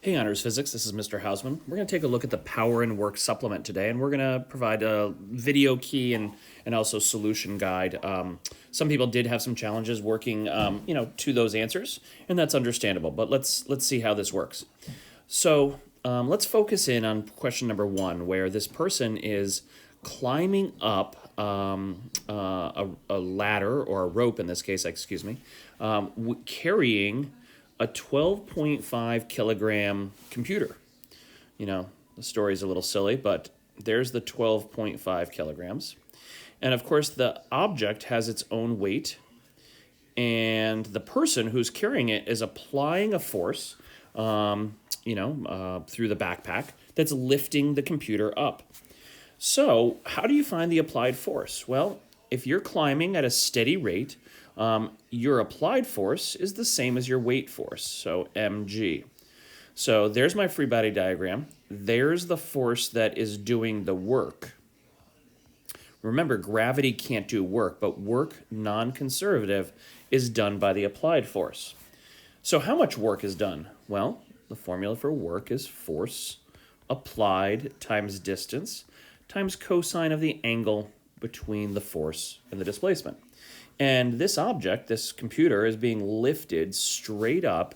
Hey, Honors Physics, this is Mr. Hausman. We're going to take a look at the Power and Work supplement today, and we're going to provide a video key and also solution guide. Some people did have some challenges working, to those answers, and that's understandable. But let's see how this works. So let's focus in on question number 1, where this person is climbing up a ladder, or a rope in this case, excuse me, carrying a 12.5 kilogram computer. You know, the story's a little silly, but there's the 12.5 kilograms. And of course, the object has its own weight, and the person who's carrying it is applying a force, through the backpack that's lifting the computer up. So, how do you find the applied force? Well, if you're climbing at a steady rate, your applied force is the same as your weight force, so mg. So there's my free body diagram. There's the force that is doing the work. Remember, gravity can't do work, but work, non-conservative, is done by the applied force. So how much work is done? Well, the formula for work is force applied times distance times cosine of the angle between the force and the displacement. And this object, this computer, is being lifted straight up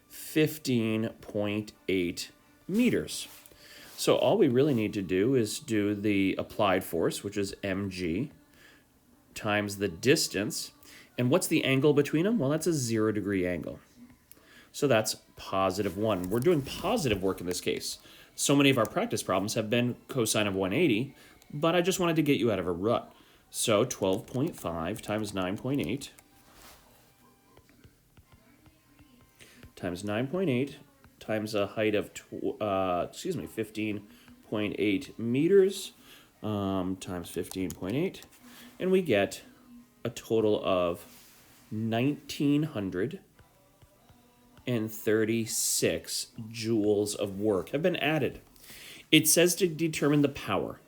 15.8 meters. So all we really need to do is do the applied force, which is mg, times the distance. And what's the angle between them? Well, that's a 0-degree angle. So that's positive 1. We're doing positive work in this case. So many of our practice problems have been cosine of 180, but I just wanted to get you out of a rut. So 12.5 times 9.8 times 9.8 times a height of 15.8 meters times 15.8, and we get a total of 1,936 joules of work have been added. It says to determine the power.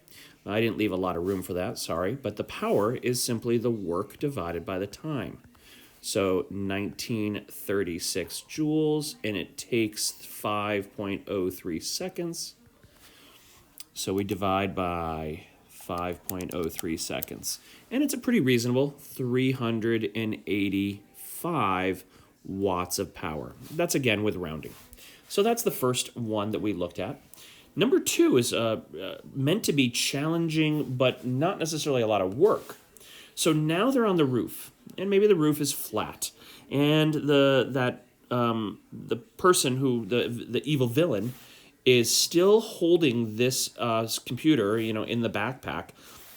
I didn't leave a lot of room for that, sorry, but the power is simply the work divided by the time. So 1936 joules, and it takes 5.03 seconds. So we divide by 5.03 seconds. And it's a pretty reasonable 385 watts of power. That's again with rounding. So that's the first one that we looked at. Number 2 is meant to be challenging, but not necessarily a lot of work. So now they're on the roof, and maybe the roof is flat, and the person who the evil villain is still holding this computer, in the backpack,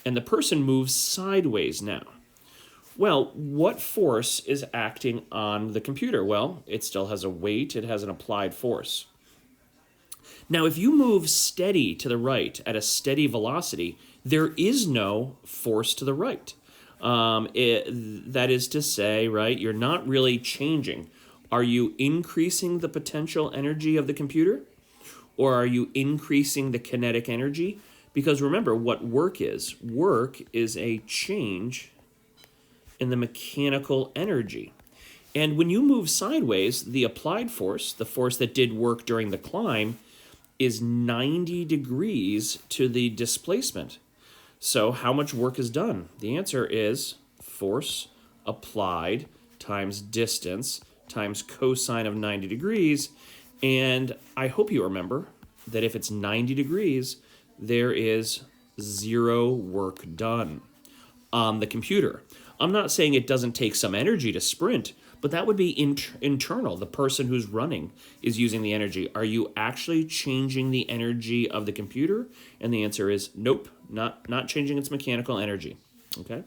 and the person moves sideways now. Well, what force is acting on the computer? Well, it still has a weight. It has an applied force. Now, if you move steady to the right at a steady velocity, there is no force to the right. That is to say, right, you're not really changing. Are you increasing the potential energy of the computer? Or are you increasing the kinetic energy? Because remember what work is. Work is a change in the mechanical energy. And when you move sideways, the applied force, the force that did work during the climb, is 90 degrees to the displacement. So how much work is done? The answer is force applied times distance times cosine of 90 degrees. And I hope you remember that if it's 90 degrees, there is 0 work done on the computer. I'm not saying it doesn't take some energy to sprint, but that would be internal. The person who's running is using the energy. Are you actually changing the energy of the computer? And the answer is nope, not changing its mechanical energy. Okay?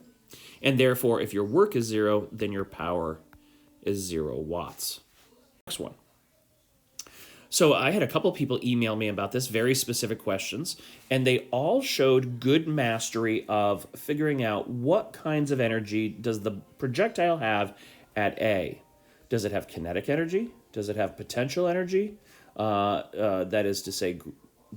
And therefore, if your work is 0, then your power is 0 watts. Next one. So I had a couple people email me about this, very specific questions, and they all showed good mastery of figuring out what kinds of energy does the projectile have at A. Does it have kinetic energy? Does it have potential energy? That is to say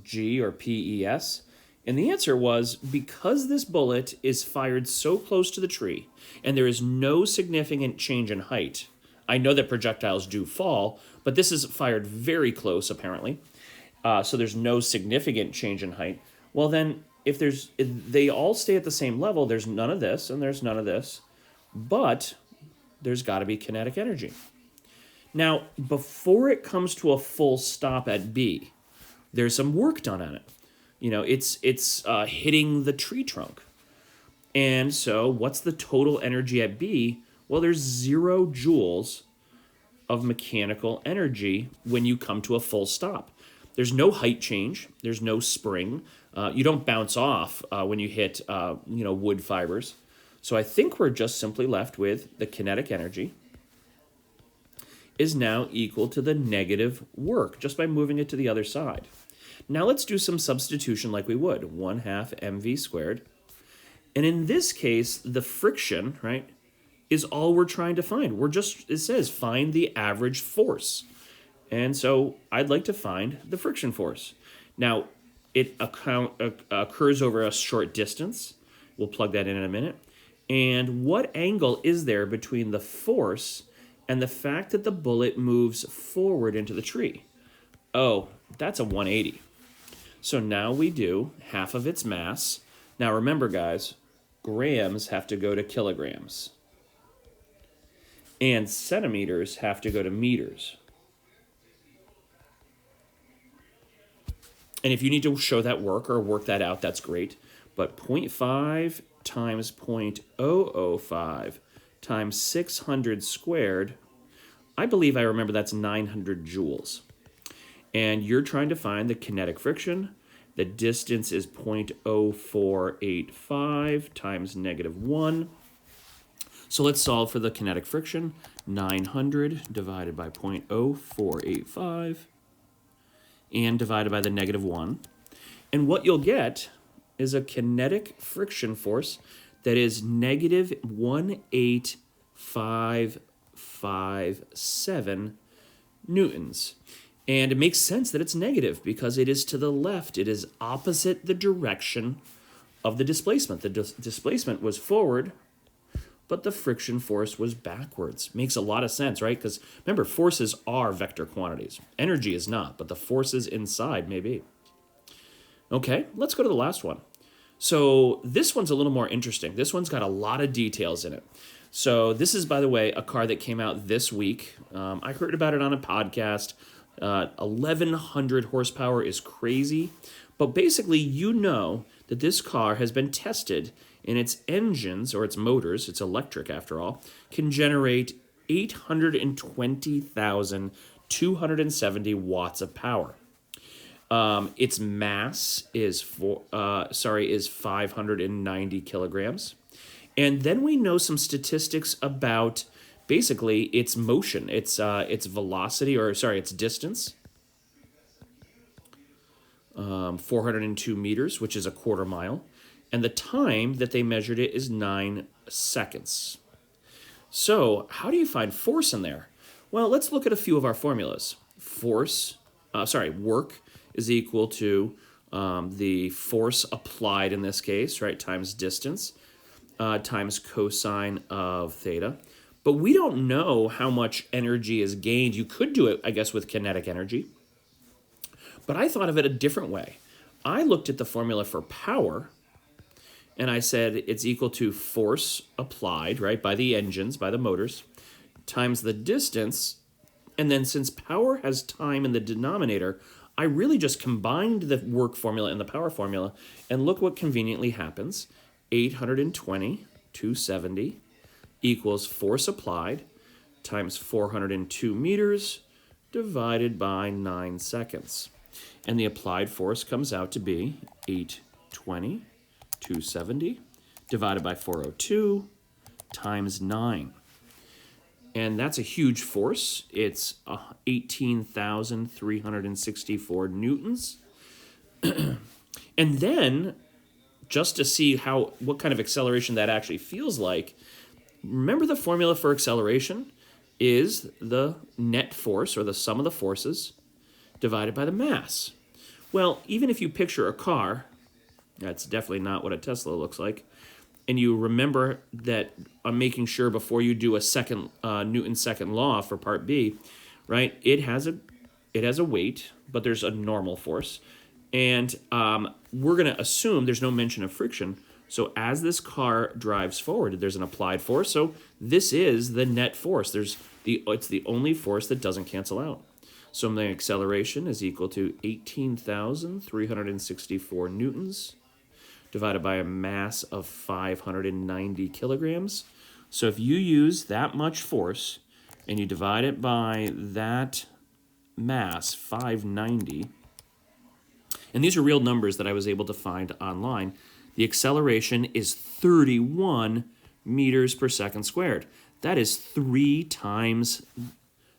G or PES. And the answer was, because this bullet is fired so close to the tree and there is no significant change in height, I know that projectiles do fall, but this is fired very close, apparently. So there's no significant change in height. Well, then, if they all stay at the same level, there's none of this and there's none of this, but there's got to be kinetic energy. Now, before it comes to a full stop at B, there's some work done on it. It's hitting the tree trunk. And so what's the total energy at B? Well, there's 0 joules of mechanical energy when you come to a full stop. There's no height change. There's no spring. You don't bounce off when you hit wood fibers. So I think we're just simply left with the kinetic energy is now equal to the negative work just by moving it to the other side. Now let's do some substitution like we would. 1/2 mv squared. And in this case, the friction, right, is all we're trying to find. It says find the average force. And so I'd like to find the friction force. Now, it occurs over a short distance. We'll plug that in a minute. And what angle is there between the force and the fact that the bullet moves forward into the tree? Oh, that's a 180. So now we do half of its mass. Now remember, guys, grams have to go to kilograms. And centimeters have to go to meters. And if you need to show that work or work that out, that's great. But 0.5 times 0.005 times 600 squared, I believe I remember that's 900 joules. And you're trying to find the kinetic friction. The distance is 0.0485 times -1. So let's solve for the kinetic friction. 900 divided by 0.0485 and divided by the -1. And what you'll get is a kinetic friction force that is -18557 newtons. And it makes sense that it's negative because it is to the left. It is opposite the direction of the displacement. The displacement was forward, but the friction force was backwards. Makes a lot of sense, right? Because remember, forces are vector quantities. Energy is not, but the forces inside may be. Okay, let's go to the last one. So this one's a little more interesting. This one's got a lot of details in it. So this is, by the way, a car that came out this week. I heard about it on a podcast. 1,100 horsepower is crazy. But basically, you know that this car has been tested in its engines, or its motors, it's electric after all, can generate 820,270 watts of power. Its mass is 590 kilograms. And then we know some statistics about basically its motion, its velocity, its distance. 402 meters, which is a quarter mile. And the time that they measured it is 9 seconds. So how do you find force in there? Well, let's look at a few of our formulas. Work is equal to the force applied in this case, right, times distance, times cosine of theta. But we don't know how much energy is gained. You could do it, I guess, with kinetic energy. But I thought of it a different way. I looked at the formula for power, and I said it's equal to force applied, right, by the engines, by the motors, times the distance. And then since power has time in the denominator, I really just combined the work formula and the power formula, and look what conveniently happens. 820,270 equals force applied times 402 meters divided by 9 seconds. And the applied force comes out to be 820,270 divided by 402 times 9. And that's a huge force. It's 18,364 newtons. And then, just to see what kind of acceleration that actually feels like, remember the formula for acceleration is the net force, or the sum of the forces, divided by the mass. Well, even if you picture a car, that's definitely not what a Tesla looks like, and you remember that I'm making sure before you do a second Newton's second law for part B, right? It has a weight, but there's a normal force, and we're going to assume there's no mention of friction. So as this car drives forward, there's an applied force. So this is the net force. It's the only force that doesn't cancel out. So the acceleration is equal to 18,364 newtons divided by a mass of 590 kilograms. So if you use that much force and you divide it by that mass, 590, and these are real numbers that I was able to find online, the acceleration is 31 meters per second squared. That is 3 times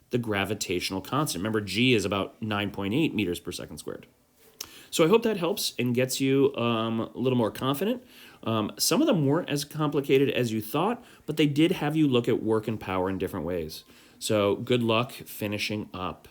the gravitational constant. Remember, g is about 9.8 meters per second squared. So I hope that helps and gets you a little more confident. Some of them weren't as complicated as you thought, but they did have you look at work and power in different ways. So good luck finishing up.